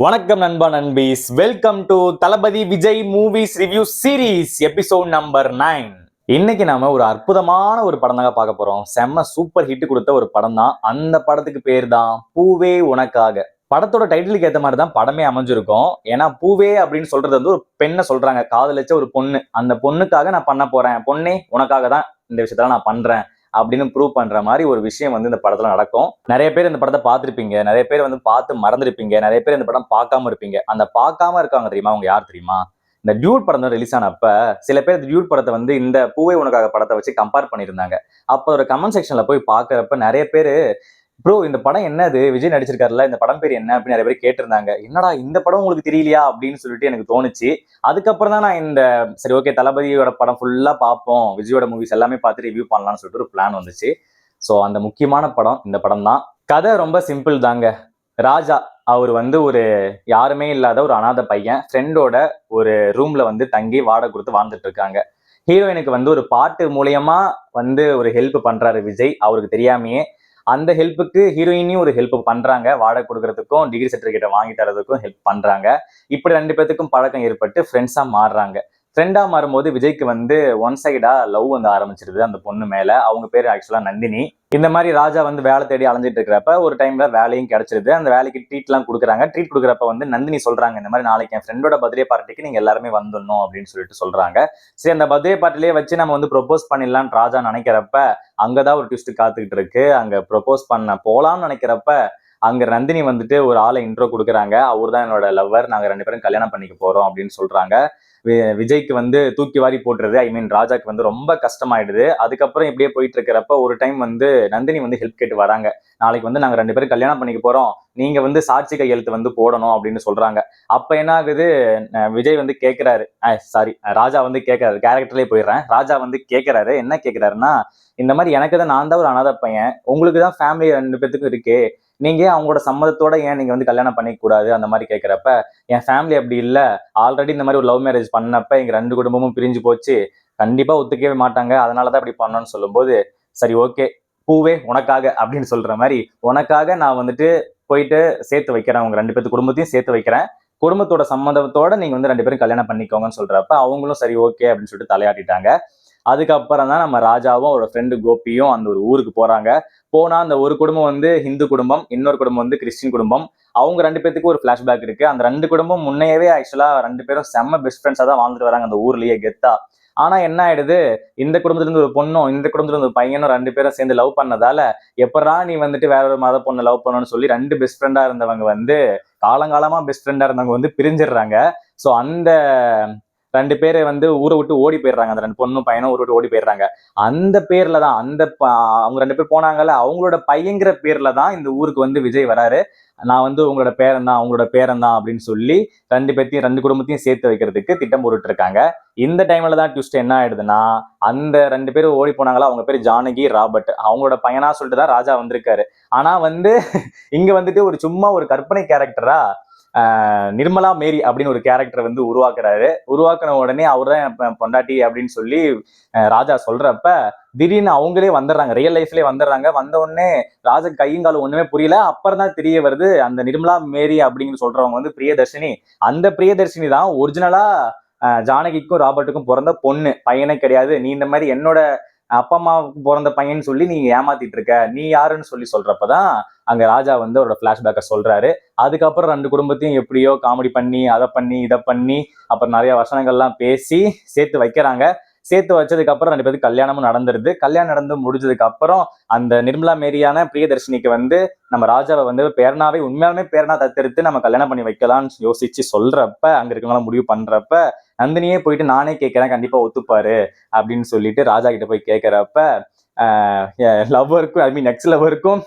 வணக்கம் நண்பா நண்பீஸ், welcome to Thalapathy Vijay movies review series episode number 9. இன்னைக்கு நாம ஒரு அற்புதமான ஒரு படம் தாங்க பார்க்க போறோம். செம்ம சூப்பர் ஹிட் கொடுத்த ஒரு படம் தான். அந்த படத்துக்கு பேர் தான் பூவே உனக்காக. படத்தோட டைட்டிலுக்கு ஏற்ற மாதிரி தான் படமே அமைஞ்சிருக்கும். ஏன்னா பூவே அப்படின்னு சொல்றது வந்து ஒரு பெண்ணை சொல்றாங்க, காதலிச்ச ஒரு பொண்ணு. அந்த பொண்ணுக்காக நான் பண்ண போறேன், பொண்ணே உனக்காக தான் இந்த விஷயத்தெல்லாம் நான் பண்றேன் அப்படின்னு ப்ரூவ் பண்ற மாதிரி ஒரு விஷயம் வந்து இந்த படத்துல நடக்கும். நிறைய பேர் இந்த படத்தை பார்த்திருப்பீங்க, நிறைய பேர் வந்து பார்த்து மறந்துருப்பீங்க, நிறைய பேர் இந்த படம் பார்க்காம இருப்பீங்க. அந்த பார்க்காம இருக்காங்க தெரியுமா, அவங்க யார் தெரியுமா? இந்த டியூட் படம் தான் ரிலீஸ் ஆனப்ப சில பேர் டியூட் படத்தை வந்து இந்த பூவை உனக்காக படத்தை வச்சு கம்பேர் பண்ணியிருந்தாங்க. அப்போ ஒரு கமெண்ட் செக்ஷன்ல போய் பார்க்கறப்ப நிறைய பேர், ப்ரோ இந்த படம் என்னது, விஜய் நடிச்சிருக்காருல்ல, இந்த படம் பேர் என்ன அப்படின்னு நிறைய பேர் கேட்டிருந்தாங்க. என்னடா இந்த படம் உங்களுக்கு தெரியலையா அப்படின்னு சொல்லிட்டு எனக்கு தோணுச்சு. அதுக்கப்புறம் தான் நான் இந்த சரி ஓகே தளபதியோட படம் ஃபுல்லா பார்ப்போம், விஜயோட மூவிஸ் எல்லாமே பார்த்து ரிவ்யூ பண்ணலாம்னு சொல்லிட்டு ஒரு பிளான் வந்துச்சு. ஸோ அந்த முக்கியமான படம் இந்த படம் தான். கதை ரொம்ப சிம்பிள் தாங்க. ராஜா அவர் வந்து ஒரு யாருமே இல்லாத ஒரு அனாதை பையன், ஃப்ரெண்டோட ஒரு ரூம்ல வந்து தங்கி வாடகை கொடுத்து வாழ்ந்துட்டு இருக்காங்க. ஹீரோயினுக்கு வந்து ஒரு பாட்டு மூலியமா வந்து ஒரு ஹெல்ப் பண்றாரு விஜய், அவருக்கு தெரியாமையே. அந்த ஹெல்ப்புக்கு ஹீரோயினையும் ஒரு ஹெல்ப் பண்றாங்க, வாடகை கொடுக்கறதுக்கும் டிகிரி சர்டிபிகேட்டை வாங்கி தரதுக்கும் ஹெல்ப் பண்றாங்க. இப்படி ரெண்டு பேத்துக்கும் பழக்கம் ஏற்பட்டு ஃப்ரெண்ட்ஸா மாறுறாங்க. ஃப்ரெண்டா மாறும்போது விஜய்க்கு வந்து ஒன் சைடா லவ் வந்து ஆரம்பிச்சிருது அந்த பொண்ணு மேல. அவங்க பேர் ஆக்சுவலா நந்தினி. இந்த மாதிரி ராஜா வந்து வேலை தேடி அலைஞ்சிட்டு இருக்கிறப்ப ஒரு டைம்ல வேலையும் கிடைச்சிருது. அந்த வேலைக்கு ட்ரீட் எல்லாம் கொடுக்குறாங்க. ட்ரீட் கொடுக்குறப்ப வந்து நந்தினி சொல்றாங்க, இந்த மாதிரி நாளைக்கு என் ஃப்ரெண்டோட பர்த்டே பார்ட்டிக்கு நீங்க எல்லாருமே வந்துடணும் அப்படின்னு சொல்லிட்டு சொல்றாங்க. சரி அந்த பர்த்டே பார்ட்டிலேயே வச்சு நம்ம வந்து ப்ரொபோஸ் பண்ணிடலான்னு ராஜா நினைக்கிறப்ப அங்கதான் ஒரு ட்விஸ்ட் காத்துக்கிட்டு இருக்கு. அங்க ப்ரொபோஸ் பண்ண போலாம்னு நினைக்கிறப்ப அங்க நந்தினி வந்துட்டு ஒரு ஆளை இன்ட்ரோ கொடுக்குறாங்க. அவர் தான் என்னோட லவ்வர், நாங்க ரெண்டு பேரும் கல்யாணம் பண்ணிக்க போறோம் அப்படின்னு சொல்றாங்க. விஜய்க்கு வந்து தூக்கி வாரி போட்டுருது. ஐ மீன் ராஜாக்கு வந்து ரொம்ப கஷ்டமாயிடுது. அதுக்கப்புறம் இப்படியே போயிட்டு இருக்கிறப்ப ஒரு டைம் வந்து நந்தினி வந்து ஹெல்ப் கேட்டு வராங்க. நாளைக்கு வந்து நாங்க ரெண்டு பேரும் கல்யாணம் பண்ணிக்க போறோம், நீங்க வந்து சாட்சி கையெழுத்து வந்து போடணும் அப்படின்னு சொல்றாங்க. அப்ப என்ன ஆகுது, விஜய் வந்து கேட்கிறாரு, சாரி ராஜா வந்து கேட்கிறாரு, கேரக்டர்லயே போயிடுறேன். ராஜா வந்து கேட்கிறாரு, என்ன கேட்கிறாருன்னா, இந்த மாதிரி எனக்கு தான், நான் தான் ஒரு அனாதை பையன், உங்களுக்கு தான் ஃபேமிலி ரெண்டு பேத்துக்கும் இருக்கே, நீங்க அவங்களோட சம்மதத்தோட ஏன் நீங்க வந்து கல்யாணம் பண்ணிக்க கூடாது அந்த மாதிரி கேட்கிறப்ப, என் ஃபேமிலி அப்படி இல்ல, ஆல்ரெடி இந்த மாதிரி ஒரு லவ் மேரேஜ் பண்ணப்ப எங்க ரெண்டு குடும்பமும் பிரிஞ்சு போச்சு, கண்டிப்பா ஒத்துக்கவே மாட்டாங்க, அதனாலதான் இப்படி பண்ணணும்னு சொல்லும்போது, சரி ஓகே பூவே உனக்காக அப்படின்னு சொல்ற மாதிரி, உனக்காக நான் வந்துட்டு போயிட்டு சேர்த்து வைக்கிறேன், உங்க ரெண்டு பேர்த்து குடும்பத்தையும் சேர்த்து வைக்கிறேன், குடும்பத்தோட சம்மந்தத்தோட நீங்க வந்து ரெண்டு பேரும் கல்யாணம் பண்ணிக்கோங்கன்னு சொல்றப்ப அவங்களும் சரி ஓகே அப்படின்னு சொல்லிட்டு தலையாட்டிட்டாங்க. அதுக்கப்புறம் தான் நம்ம ராஜாவும் அவரோட ஃப்ரெண்டு கோபியும் அந்த ஒரு ஊருக்கு போறாங்க. போனா அந்த ஒரு குடும்பம் வந்து ஹிந்து குடும்பம், இன்னொரு குடும்பம் வந்து கிறிஸ்டின் குடும்பம். அவங்க ரெண்டு பேத்துக்கு ஒரு பிளாஷ்பேக் இருக்கு. அந்த ரெண்டு குடும்பம் முன்னையவே ஆக்சுவலா ரெண்டு பேரும் செம்ம பெஸ்ட் ஃப்ரெண்ட்ஸா தான் வாழ்ந்துட்டு வராங்க அந்த ஊர்லயே கெத்தா. ஆனா என்ன ஆயிடுது, இந்த குடும்பத்துல இருந்து ஒரு பொண்ணும் இந்த குடும்பத்துல இருந்து ஒரு பையனும் ரெண்டு பேரும் சேர்ந்து லவ் பண்ணதால, எப்படா நீ வந்துட்டு வேற ஒரு மத பொண்ணை லவ் பண்ணணும்னு சொல்லி ரெண்டு பெஸ்ட் ஃப்ரெண்டா இருந்தவங்க வந்து காலங்காலமா பெஸ்ட் ஃப்ரெண்டா இருந்தவங்க வந்து பிரிஞ்சிடுறாங்க. ஸோ அந்த ரெண்டு பேரை வந்து ஊரை விட்டு ஓடி போயிடுறாங்க. அந்த ரெண்டு பொண்ணும் பையனும் ஊரை விட்டு ஓடி போயிடுறாங்க. அந்த பேர்ல தான் அவங்க ரெண்டு பேர் போனாங்கல்ல, அவங்களோட பையங்கிற பேர்ல தான் இந்த ஊருக்கு வந்து விஜய் வராரு. நான் வந்து உங்களோட பேரன் தான், உங்களோட பேரன் தான் அப்படின்னு சொல்லி ரெண்டு பேர்த்தையும் ரெண்டு குடும்பத்தையும் சேர்த்து வைக்கிறதுக்கு திட்டம் போட்டுட்டு இருக்காங்க. இந்த டைம்ல தான் ட்விஸ்ட் என்ன ஆயிடுதுன்னா, அந்த ரெண்டு பேரும் ஓடி போனாங்களா, அவங்க பேர் ஜானகி ராபர்ட், அவங்களோட பையனா சொல்லிட்டு தான் ராஜா வந்திருக்காரு. ஆனா வந்து இங்க வந்துட்டு ஒரு சும்மா ஒரு கற்பனை கேரக்டரா நிர்மலா மேரி அப்படின்னு ஒரு கேரக்டர் வந்து உருவாக்குறாரு. உருவாக்குன உடனே அவர் தான் பொண்டாட்டி அப்படின்னு சொல்லி ராஜா சொல்றப்ப திடீர்னு அவங்களே வந்துடுறாங்க, ரியல் லைஃப்லயே வந்துடுறாங்க. வந்த உடனே ராஜா கையங்காலம் ஒண்ணுமே புரியல. அப்புறம் தான் தெரிய வருது, அந்த நிர்மலா மேரி அப்படின்னு சொல்றவங்க வந்து பிரியதர்ஷினி. அந்த பிரியதர்ஷினி தான் ஒரிஜினலா ஜானகிக்கும் ராபர்ட்டுக்கும் பிறந்த பொண்ணு, பையனே கிடையாது. நீ இந்த மாதிரி என்னோட அப்பா அம்மாவுக்கு பிறந்த பையன் சொல்லி நீங்க ஏமாத்திட்டு இருக்க, நீ யாருன்னு சொல்லி சொல்றப்பதான் அங்க ராஜா வந்து அவரோட பிளாஷ்பேக்கை சொல்றாரு. அதுக்கப்புறம் ரெண்டு குடும்பத்தையும் எப்படியோ காமெடி பண்ணி அதை பண்ணி இதை பண்ணி அப்புறம் நிறைய வசனங்கள்லாம் பேசி சேர்த்து வைக்கிறாங்க. சேர்த்து வச்சதுக்கு அப்புறம் ரெண்டு பேருக்கு கல்யாணமும் நடந்துருது. கல்யாணம் நடந்து முடிஞ்சதுக்கு அப்புறம் அந்த நிர்மலா மேரியான பிரியதர்ஷினிக்கு வந்து நம்ம ராஜாவை வந்து பேரனாவே உண்மையாலுமே பேரனா தத்தெடுத்து நம்ம கல்யாணம் பண்ணி வைக்கலாம்னு யோசிச்சு சொல்றப்ப, அங்க இருக்கவங்களாம் முடிவு பண்றப்ப, நந்தினியே போயிட்டு நானே கேட்கிறேன் கண்டிப்பா ஒத்துப்பாரு அப்படின்னு சொல்லிட்டு ராஜா கிட்ட போய் கேட்கிறப்ப, லவ்வருக்கும் ஐ மீன் எக்ஸ் லவ்வருக்கும்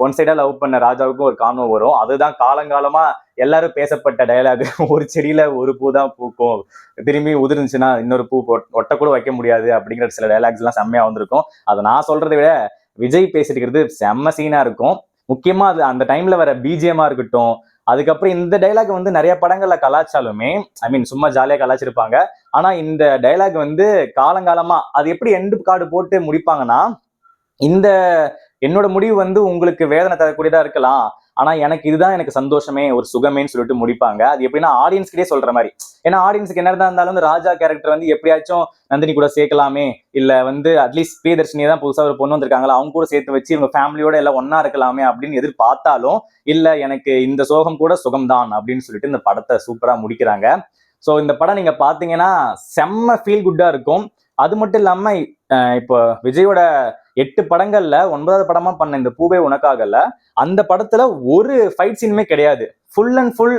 ஒன் சைடா லவ் பண்ண ராஜாவுக்கும் ஒரு கான்வோ வரும். அதுதான் காலங்காலமா எல்லாரும் பேசப்பட்ட டயலாக். ஒரு செடியில ஒரு பூ தான் பூக்கும், திரும்பி உதிர்ந்துச்சுன்னா இன்னொரு பூ ஒட்ட கூட வைக்க முடியாது அப்படிங்கிற சில டயலாக்ஸ் எல்லாம் செம்மையா வந்திருக்கும். அதை நான் சொல்றதை விட விஜய் பேசிருக்கிறது செம்ம சீனா இருக்கும். முக்கியமா அது அந்த டைம்ல வர பிஜிஎம்மா இருக்கட்டும். அதுக்கப்புறம் இந்த டைலாக் வந்து நிறைய படங்கள்ல கலாச்சாலுமே, ஐ மீன் சும்மா ஜாலியா கலாச்சிருப்பாங்க. ஆனா இந்த டைலாக் வந்து காலங்காலமா அது எப்படி எண்டு கார்டு போட்டு முடிப்பாங்கன்னா, இந்த என்னோட முடிவு வந்து உங்களுக்கு வேதனை தரக்கூடியதா இருக்கலாம், ஆனா எனக்கு சந்தோஷமே, ஒரு சுகமேன்னு சொல்லிட்டு முடிப்பாங்க. அது எப்படின்னா ஆடியன்ஸ் கிட்டே சொல்ற மாதிரி. ஏன்னா ஆடியன்ஸுக்கு என்ன இருந்தாலும் வந்து ராஜா கேரக்டர் வந்து எப்படியாச்சும் நந்தினி கூட சேர்க்கலாமே, இல்ல வந்து அட்லீஸ்ட் பிரியதர்ஷினியை தான் புதுசா ஒரு பொண்ணு வந்திருக்காங்களா, அவங்க கூட சேர்த்து வச்சு இவங்க ஃபேமிலியோட எல்லாம் ஒன்னா இருக்கலாமே அப்படின்னு எதிர்பார்த்தாலும், இல்ல எனக்கு இந்த சோகம் கூட சுகம்தான் அப்படின்னு சொல்லிட்டு இந்த படத்தை சூப்பரா முடிக்கிறாங்க. ஸோ இந்த படம் நீங்க பாத்தீங்கன்னா செம்ம ஃபீல் குட்டா இருக்கும். அது மட்டும் இல்லாம இப்போ விஜயோட 8 படங்கள்ல 9வது படமா பண்ண இந்த பூவே உனக்காகல, அந்த படத்துல ஒரு ஃபைட் சீனுமே கிடையாது. ஃபுல் அண்ட் ஃபுல்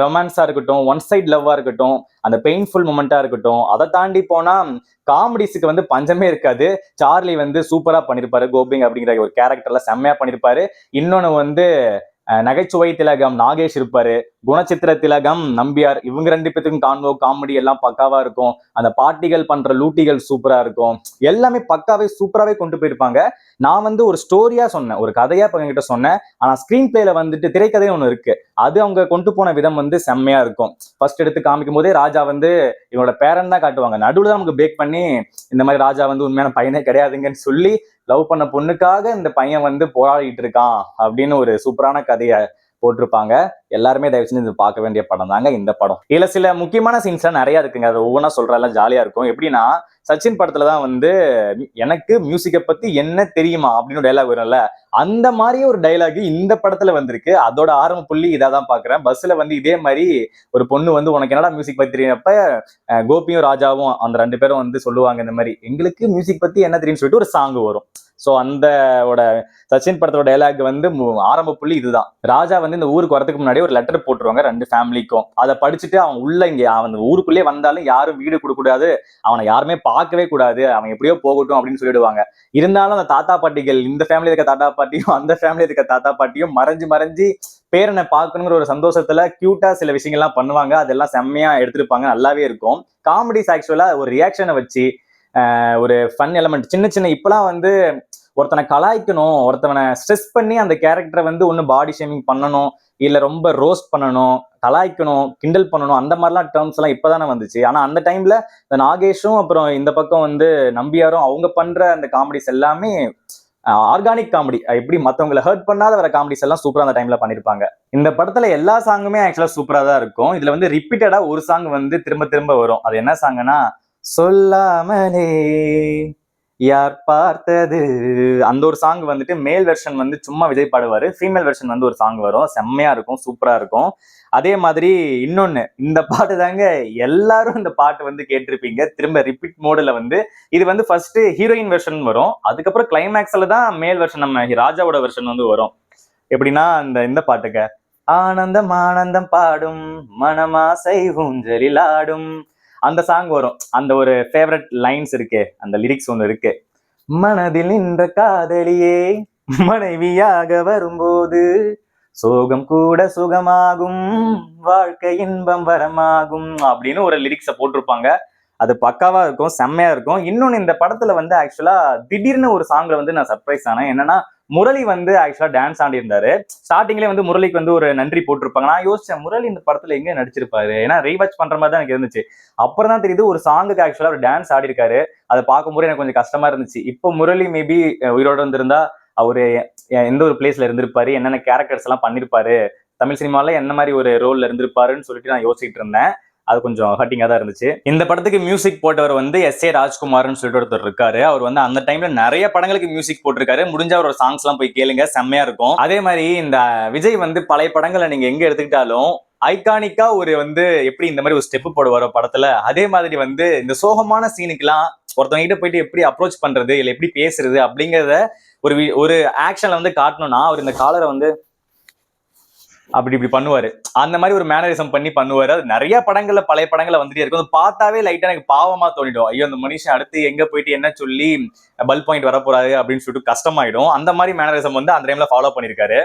ரொமான்ஸா இருக்கட்டும், ஒன் சைட் லவ்வா இருக்கட்டும், அந்த பெயின்ஃபுல் மொமெண்டா இருக்கட்டும், அதை தாண்டி போனா காமெடிஸுக்கு வந்து பஞ்சமே இருக்காது. சார்லி வந்து சூப்பரா பண்ணிருப்பாரு, கோபிங் அப்படிங்கிற ஒரு கேரக்டர்ல செம்மையா பண்ணிருப்பாரு. இன்னொன்னு வந்து நகைச்சுவை திலகம் நாகேஷ் இருப்பாரு, குணச்சித்திர திலகம் நம்பியார். இவங்க 2 பேத்துக்கும் கான்வோ காமெடி எல்லாம் பக்காவா இருக்கும். அந்த பாட்டிகள் பண்ற லூட்டிகள் சூப்பரா இருக்கும். எல்லாமே பக்காவே சூப்பராவே கொண்டு போயிருப்பாங்க. நான் வந்து ஒரு ஸ்டோரியா சொன்னேன், ஒரு கதையா கிட்ட சொன்னேன். ஆனா ஸ்கிரீன் பிளேல வந்துட்டு திரைக்கதை ஒண்ணு இருக்கு, அது அவங்க கொண்டு போன விதம் வந்து செம்மையா இருக்கும். ஃபர்ஸ்ட் எடுத்து காமிக்கும் போதே ராஜா வந்து இவனோட பேரன் தான் காட்டுவாங்க. நடுவுல தான் நமக்கு பேக் பண்ணி இந்த மாதிரி ராஜா வந்து உண்மையான பையனே கிடையாதுங்கன்னு சொல்லி லவ் பண்ண பொண்ணுக்காக இந்த பையன் வந்து போராடிட்டு இருக்கான் அப்படின்னு ஒரு சூப்பரான கதையை போட்டிருப்பாங்க. எல்லாருமே தயவு செஞ்சு இது பார்க்க வேண்டிய படம் தாங்க இந்த படம். இதுல சில முக்கியமான சீன்ஸ்லாம் நிறைய இருக்குங்க, அது ஒவ்வொன்றா சொல்றதெல்லாம் ஜாலியா இருக்கும். எப்படின்னா சச்சின் படத்துலதான் வந்து எனக்கு மியூசிக்கை பத்தி என்ன தெரியுமா அப்படின்னு டைலாக் வரும்ல, அந்த மாதிரியே ஒரு டைலாக் இந்த படத்துல வந்திருக்கு. அதோட ஆரம்ப புள்ளி இதாதான் பாக்குறேன். பஸ்ல வந்து இதே மாதிரி ஒரு பொண்ணு வந்து உனக்கு என்னடா மியூசிக் பத்தி தெரியும்ப்ப கோபியும் ராஜாவும் அந்த 2 பேரும் வந்து சொல்லுவாங்க, இந்த மாதிரி எங்களுக்கு மியூசிக் பத்தி என்ன தெரியும்னு சொல்லிட்டு ஒரு சாங் வரும். சோ அந்த சச்சின் படத்தோட டைலாக் வந்து ஆரம்ப புள்ளி இதுதான். ராஜா வந்து இந்த ஊருக்கு வரதுக்கு முன்னாடி ஒரு லெட்டர் போட்டுருவாங்க 2 ஃபேமிலிக்கும். அதை படிச்சுட்டு அவன் உள்ள இங்க அவன் ஊருக்குள்ளே வந்தாலும் யாரும் வீடு கொடுக்க கூடாது, அவனை யாருமே பார்க்கவே கூடாது, அவன் எப்படியோ போகட்டும் அப்படின்னு சொல்லிடுவாங்க. இருந்தாலும் அந்த தாத்தா பாட்டிகள், இந்த ஃபேமிலி இருக்க தாத்தா பாட்டியும் அந்த ஃபேமிலி இருக்க தாத்தா பாட்டியும் மறைஞ்சு பேரனை பார்க்கணுங்கிற ஒரு சந்தோஷத்துல கியூட்டா சில விஷயங்கள்லாம் பண்ணுவாங்க. அதெல்லாம் செம்மையா எடுத்திருப்பாங்க, நல்லாவே இருக்கும். காமெடிஸ் ஆக்சுவலா ஒரு ரியாக்ஷனை வச்சு ஒரு ஃபன் எலமெண்ட் சின்ன இப்பெல்லாம் வந்து ஒருத்தனை கலாய்க்கணும், ஒருத்தவனை ஸ்ட்ரெஸ் பண்ணி அந்த கேரக்டரை வந்து ஒண்ணு பாடி ஷேமிங் பண்ணணும், இல்ல ரொம்ப ரோஸ்ட் பண்ணணும், கலாய்க்கணும், கிண்டல் பண்ணணும், அந்த மாதிரிலாம் டேர்ம்ஸ் எல்லாம் இப்பதானே வந்துச்சு. ஆனா அந்த டைம்ல இந்த நாகேஷும் அப்புறம் இந்த பக்கம் வந்து நம்பியாரும் அவங்க பண்ற அந்த காமெடிஸ் எல்லாமே ஆர்கானிக் காமெடி, எப்படி மத்தவங்களை ஹர்ட் பண்ணாத வர காமெடிஸ் எல்லாம் சூப்பரா அந்த டைம்ல பண்ணிருப்பாங்க. இந்த படத்துல எல்லா சாங்குமே ஆக்சுவலா சூப்பரா தான் இருக்கும். இதுல வந்து ரிப்பீட்டடா ஒரு சாங் வந்து திரும்ப வரும். அது என்ன சாங்னா, சொல்லாமலே யார் பார்த்தது, அந்த ஒரு சாங் வந்துட்டு மேல் வெர்ஷன் வந்து சும்மா விஜய் பாடுவாரு, ஃபீமேல் வெர்ஷன் வந்து ஒரு சாங் வரும், செம்மையா இருக்கும், சூப்பரா இருக்கும். அதே மாதிரி இன்னொன்னு, இந்த பாட்டு தாங்க எல்லாரும் இந்த பாட்டு வந்து கேட்டிருப்பீங்க, திரும்ப ரிப்பீட் மோடுல வந்து. இது வந்து ஃபர்ஸ்ட் ஹீரோயின் வெர்ஷன் வரும், அதுக்கப்புறம் கிளைமேக்ஸ்ல தான் மேல் வெர்ஷன் நம்ம ராஜாவோட வெர்ஷன் வந்து வரும். எப்படின்னா இந்த பாட்டுங்க, ஆனந்தம் ஆனந்தம் பாடும் மனமாசை ஊஞ்சலில் ஆடும், அந்த சாங் வரும். அந்த ஒரு ஃபேவரட் லைன்ஸ் இருக்கு, அந்த லிரிக்ஸ் ஒன்று இருக்கு, மனதில் நின்ற காதலியே மனைவியாக வரும்போது சோகம் கூட சுகமாகும், வாழ்க்கை இன்பம் வரமாகும் அப்படின்னு ஒரு லிரிக்ஸை போட்டிருப்பாங்க. அது பக்காவா இருக்கும், செம்மையா இருக்கும். இன்னொன்னு, இந்த படத்துல வந்து ஆக்சுவலா திடீர்னு ஒரு சாங்ல வந்து நான் சர்ப்ரைஸ் ஆனேன். என்னன்னா, முரளி வந்து ஆக்சுவலா டான்ஸ் ஆடி இருந்தாரு. ஸ்டார்டிங்லேயே வந்து முரளிக்கு வந்து ஒரு நன்றி போட்டிருப்பாங்க. நான் யோசிச்சேன், முரளி இந்த படத்துல எங்க நடிச்சிருப்பாரு, ஏன்னா ரீவாச் பண்ற மாதிரி தான் எனக்கு இருந்துச்சு. அப்புறம் தான் தெரியுது ஒரு சாங்குக்கு ஆக்சுவலா ஒரு டான்ஸ் ஆடி இருக்காரு. அதை பார்க்கும்போது எனக்கு கொஞ்சம் கஷ்டமா இருந்துச்சு. இப்போ முரளி மேபி உயிரோட இருந்திருந்தா அவரு எந்த ஒரு பிளேஸ்ல இருந்திருப்பாரு, என்னென்ன கேரக்டர்ஸ் எல்லாம் பண்ணிருப்பாரு, தமிழ் சினிமால என்ன மாதிரி ஒரு ரோல்ல இருந்திருப்பாருன்னு சொல்லிட்டு நான் யோசிச்சுட்டு இருந்தேன். அது கொஞ்சம் ஹர்ட்டிங்கா தான் இருந்துச்சு. இந்த படத்துக்கு மியூசிக் போட்டவர் வந்து எஸ்.ஏ. ராஜ்குமார்னு சொல்லிட்டு ஒருத்தர் இருக்காரு. அவர் வந்து அந்த டைம்ல நிறைய படங்களுக்கு மியூசிக் போட்டிருக்காரு. முடிஞ்ச அவரோட சாங்ஸ் எல்லாம் போய் கேளுங்க, செம்மையா இருக்கும். அதே மாதிரி இந்த விஜய் வந்து பழைய படங்களை நீங்க எங்க எடுத்துக்கிட்டாலும் ஐகானிக்கா ஒரு வந்து எப்படி இந்த மாதிரி ஒரு ஸ்டெப் போடுவாரோ படத்துல, அதே மாதிரி வந்து இந்த சோகமான சீனுக்குலாம் ஒருத்தவங்க கிட்ட போயிட்டு எப்படி அப்ரோச் பண்றது, இல்ல எப்படி பேசுறது அப்படிங்கறத ஒரு ஆக்ஷன்ல வந்து காட்டணும்னா, அவர் இந்த காலரை வந்து அப்படி இப்படி பண்ணுவாரு. அந்த மாதிரி ஒரு மேனரிசம் பண்ணி பண்ணுவாரு. அது நிறைய படங்கள்ல, பழைய படங்கள்ல வந்துட்டே இருக்கும். அது பார்த்தாவே லைட்டா எனக்கு பாவமா தோணிடும். ஐயோ, அந்த மனுஷன் அடுத்து எங்க போயிட்டு என்ன சொல்லி பல் பாயிண்ட் வரப்போறாரு அப்படின்னு சொல்லிட்டு கஷ்டமாயிடும். அந்த மாதிரி மேனரிசம் வந்து அந்த டைம்ல ஃபாலோ பண்ணிருக்காரு.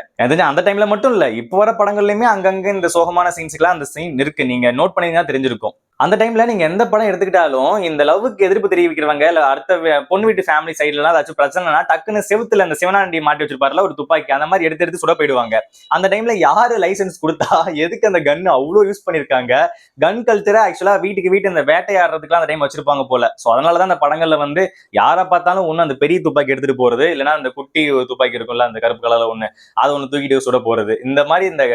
அந்த டைம்ல மட்டும் இல்ல, இப்போ வர படங்கள்லயுமே அங்கங்க இந்த சோகமான சீன்ஸ்க்குலாம் அந்த சீன் இருக்கு. நீங்க நோட் பண்ணீங்கன்னா தெரிஞ்சிருக்கும். அந்த டைம்ல நீங்க எந்த படம் எடுத்துக்கிட்டாலும் இந்த லவ்வுக்கு எதிர்ப்பு தெரிவிக்கிறவங்க இல்ல அடுத்த பொண்ணு வீட்டு ஃபேமிலி சைடுல எல்லாம் ஏதாச்சும் பிரச்சனைனா டக்குன்னு செவுத்துல அந்த சிவனாண்டி மாட்டி வச்சிருப்பாருல ஒரு துப்பாக்கி, அந்த மாதிரி எடுத்து எடுத்து சுட போயிடுவாங்க. அந்த டைம்ல யாரு லைசன்ஸ் கொடுத்தா எதுக்கு அந்த கன் அவ்வளவு யூஸ் பண்ணிருக்காங்க? கன் கல்ச்சரை ஆக்சுவலா வீட்டுக்கு வீட்டு இந்த வேட்டையாடுறதுக்குலாம் அந்த டைம் வச்சிருப்பாங்க போல. சோ அதனாலதான் அந்த படங்கள்ல வந்து யாரை பார்த்தாலும் ஒண்ணு அந்த பெரிய துப்பாக்கி எடுத்துட்டு போறது, இல்லைன்னா அந்த குட்டி துப்பாக்கி இருக்கும்ல அந்த கருப்பு கலர்ல ஒண்ணு, அதை ஒண்ணு தூக்கிட்டு சுட போறது. இந்த மாதிரி இந்த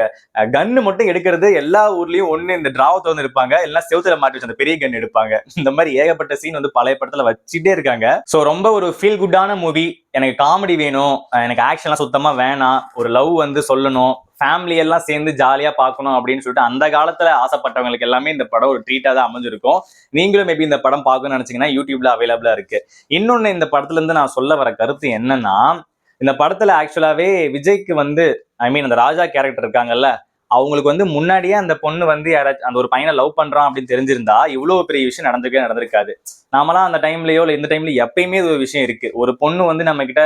கன்னு மட்டும் எடுக்கிறது எல்லா ஊர்லயும் ஒண்ணு இந்த டிராவத்தை வந்து இருப்பாங்க, எல்லாம் செவுத்துல மாட்டி வச்சு அந்த பெரிய கன் எடுப்பாங்க. இந்த மாதிரி ஏகப்பட்ட சீன் வந்து பழைய படத்துல வச்சுட்டே இருக்காங்க. சோ ரொம்ப ஒரு ஃபீல் குட்டான மூவி. எனக்கு காமெடி வேணும், எனக்கு ஆக்ஷன்லாம் சுத்தமா வேணாம், ஒரு லவ் வந்து சொல்லணும், ஃபேமிலி எல்லாம் சேர்ந்து ஜாலியா பார்க்கணும் அப்படின்னு சொல்லிட்டு அந்த காலத்துல ஆசைப்பட்டவங்களுக்கு எல்லாமே இந்த படம் ஒரு ட்ரீட்டா தான் அமைஞ்சிருக்கும். நீங்களும் மேபி இந்த படம் பார்க்கணும்னு நினைச்சீங்கன்னா யூடியூப்ல அவைலபிளா இருக்கு. இன்னொன்னு இந்த படத்துல இருந்து நான் சொல்ல வர கருத்து என்னன்னா, இந்த படத்துல ஆக்சுவலாவே விஜய்க்கு வந்து ஐ மீன் அந்த ராஜா கேரக்டர் இருக்காங்கல்ல, அவங்களுக்கு வந்து முன்னாடியே அந்த பொண்ணு வந்து யாராச்சும் அந்த ஒரு பையனை லவ் பண்றான் அப்படின்னு தெரிஞ்சிருந்தா இவ்வளவு பெரிய விஷயம் நடந்திருக்காது. நாமெல்லாம் அந்த டைம்லயோ இல்ல இந்த டைம்ல எப்பயுமே இது ஒரு விஷயம் இருக்கு. ஒரு பொண்ணு வந்து நம்ம கிட்ட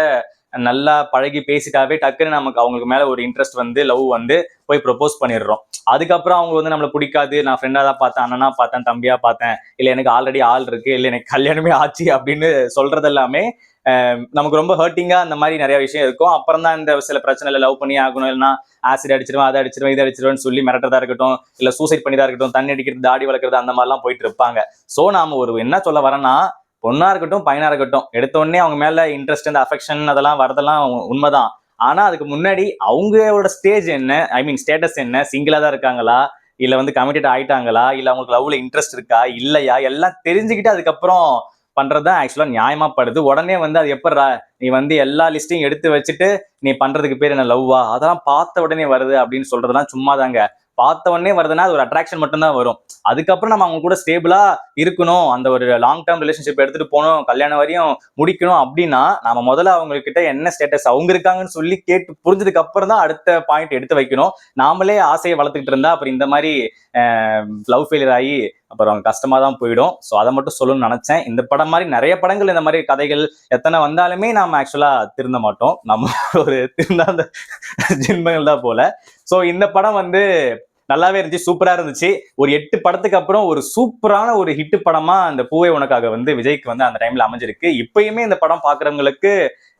நல்லா பழகி பேசிட்டாவே டக்குன்னு நமக்கு அவங்களுக்கு மேல ஒரு இன்ட்ரெஸ்ட் வந்து லவ் வந்து போய் ப்ரொபோஸ் பண்ணிடுறோம். அதுக்கப்புறம் அவங்க வந்து நம்மளை பிடிக்காது, நான் ஃப்ரெண்டா தான் பார்த்தேன், அண்ணனா பார்த்தேன், தம்பியா பார்த்தேன், இல்ல எனக்கு ஆல்ரெடி ஆள் இருக்கு, இல்ல எனக்கு கல்யாணமே ஆச்சு அப்படின்னு சொல்றது எல்லாமே நமக்கு ரொம்ப ஹர்ட்டிங்கா அந்த மாதிரி நிறைய விஷயம் இருக்கும். அப்புறம் தான் இந்த சில பிரச்சனைல லவ் பண்ணி ஆகணும், இல்லைன்னா ஆசிட் அடிச்சிருவேன், அதை அடிச்சிருவேன், இதை அடிச்சிருவேன்னு சொல்லி மிரட்டதா இருக்கட்டும், இல்ல சூசைட் பண்ணிதான் இருக்கட்டும், தண்ணி அடிக்கிறது, தாடி வளர்க்கறது, அந்த மாதிரிலாம் போயிட்டு இருப்பாங்க. சோ நாம ஒரு என்ன சொல்ல வரேன்னா, பொண்ணா இருக்கட்டும் பையனா இருக்கட்டும், எடுத்த உடனே அவங்க மேல இன்ட்ரெஸ்ட் அந்த அஃபெக்ஷன் அதெல்லாம் வரதெல்லாம் உண்மைதான். ஆனா அதுக்கு முன்னாடி அவங்களோட ஸ்டேஜ் என்ன, ஐ மீன் ஸ்டேட்டஸ் என்ன, சிங்கிளா தான் இருக்காங்களா, இல்ல வந்து கமிட்டட் ஆயிட்டாங்களா, இல்ல அவங்களுக்கு லவ்ல இன்ட்ரெஸ்ட் இருக்கா இல்லையா, எல்லாம் தெரிஞ்சுக்கிட்டு அதுக்கப்புறம் பண்றதுதான் ஆக்சுவலா நியாயமா படுது. உடனே வந்து அது எப்படா நீ வந்து எல்லா லிஸ்டையும் எடுத்து வச்சுட்டு நீ பண்றதுக்கு பேர் என்ன லவ்வா, அதெல்லாம் பார்த்த உடனே வருது அப்படின்னு சொல்றதெல்லாம் சும்மாதாங்க. பார்த்த உடனே வருதுன்னா அது ஒரு அட்ராக்ஷன் மட்டும் தான் வரும். அதுக்கப்புறம் நம்ம அவங்க கூட ஸ்டேபிளா இருக்கணும், அந்த ஒரு லாங் டேர்ம் ரிலேஷன்ஷிப் எடுத்துட்டு போகணும், கல்யாணம் வரையும் முடிக்கணும் அப்படின்னா நம்ம முதல்ல அவங்க கிட்ட என்ன ஸ்டேட்டஸ் அவங்க இருக்காங்கன்னு சொல்லி கேட்டு புரிஞ்சதுக்கு அப்புறம் தான் அடுத்த பாயிண்ட் எடுத்து வைக்கணும். நாமளே ஆசையை வளர்த்துக்கிட்டு இருந்தா அப்புறம் இந்த மாதிரி லவ் ஃபெயிலியர் ஆகி அப்புறம் கஷ்டமா தான் போயிடும். ஸோ அதை மட்டும் சொல்லணும்னு நினைச்சேன். இந்த படம் மாதிரி நிறைய படங்கள் இந்த மாதிரி கதைகள் எத்தனை வந்தாலுமே நாம ஆக்சுவலா திருந்த மாட்டோம், நம்ம ஒரு திருந்தாந்த ஜென்மங்கள் தான் போல. ஸோ இந்த படம் வந்து நல்லாவே இருந்துச்சு, சூப்பரா இருந்துச்சு. ஒரு 8 படத்துக்கு அப்புறம் ஒரு சூப்பரான ஒரு ஹிட் படமா அந்த பூவே உனக்காக வந்து விஜய்க்கு வந்து அந்த டைம்ல அமைஞ்சிருக்கு. இப்பயுமே இந்த படம் பாக்குறவங்களுக்கு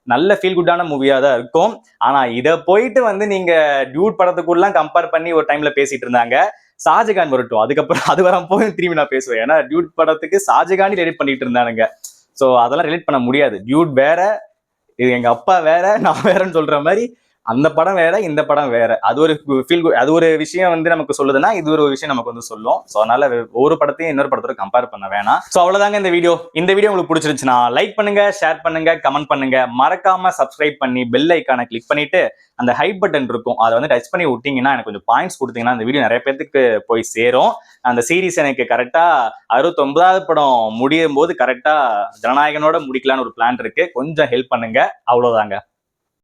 நல்ல ஃபீல் குட்டான மூவியா தான் இருக்கும். ஆனா இதை போயிட்டு வந்து நீங்க டியூட் படத்துக்குள்ள கம்பேர் பண்ணி ஒரு டைம்ல பேசிட்டு இருந்தாங்க. ஷாஜகான் வரட்டும், அதுக்கப்புறம் அது வரப்போ திரும்பி நான் பேசுவேன். ஏன்னா டியூட் படத்துக்கு ஷாஜகான் ரிலேட் பண்ணிட்டு இருந்தானுங்க. சோ அதெல்லாம் ரிலேட் பண்ண முடியாது. டியூட் வேற, இது எங்க அப்பா வேற, நான் வேறன்னு சொல்ற மாதிரி அந்த படம் வேற, இந்த படம் வேற. அது ஒரு ஃபீல், அது ஒரு விஷயம் வந்து நமக்கு சொல்லுதுன்னா இது ஒரு விஷயம் நமக்கு வந்து சொல்லும். சோ அதனால ஒரு படத்தையும் இன்னொரு படத்தோட கம்பேர் பண்ண வேணாம். சோ அவ்வளவுதாங்க இந்த வீடியோ. இந்த வீடியோ உங்களுக்கு பிடிச்சிருந்துச்சுன்னா லைக் பண்ணுங்க, ஷேர் பண்ணுங்க, கமெண்ட் பண்ணுங்க, மறக்காம சப்ஸ்கிரைப் பண்ணி பெல் ஐக்கானை கிளிக் பண்ணிட்டு அந்த ஹைப் பட்டன் இருக்கும் அதை வந்து டச் பண்ணி விட்டீங்கன்னா எனக்கு கொஞ்சம் பாயிண்ட்ஸ் கொடுத்தீங்கன்னா அந்த வீடியோ நிறைய பேருக்கு போய் சேரும். அந்த சீரீஸ் எனக்கு கரெக்டா 69வது படம் முடியும் போது கரெக்டா ஜனநாயகனோட முடிக்கலான்னு ஒரு பிளான் இருக்கு. கொஞ்சம் ஹெல்ப் பண்ணுங்க. அவ்வளவுதாங்க.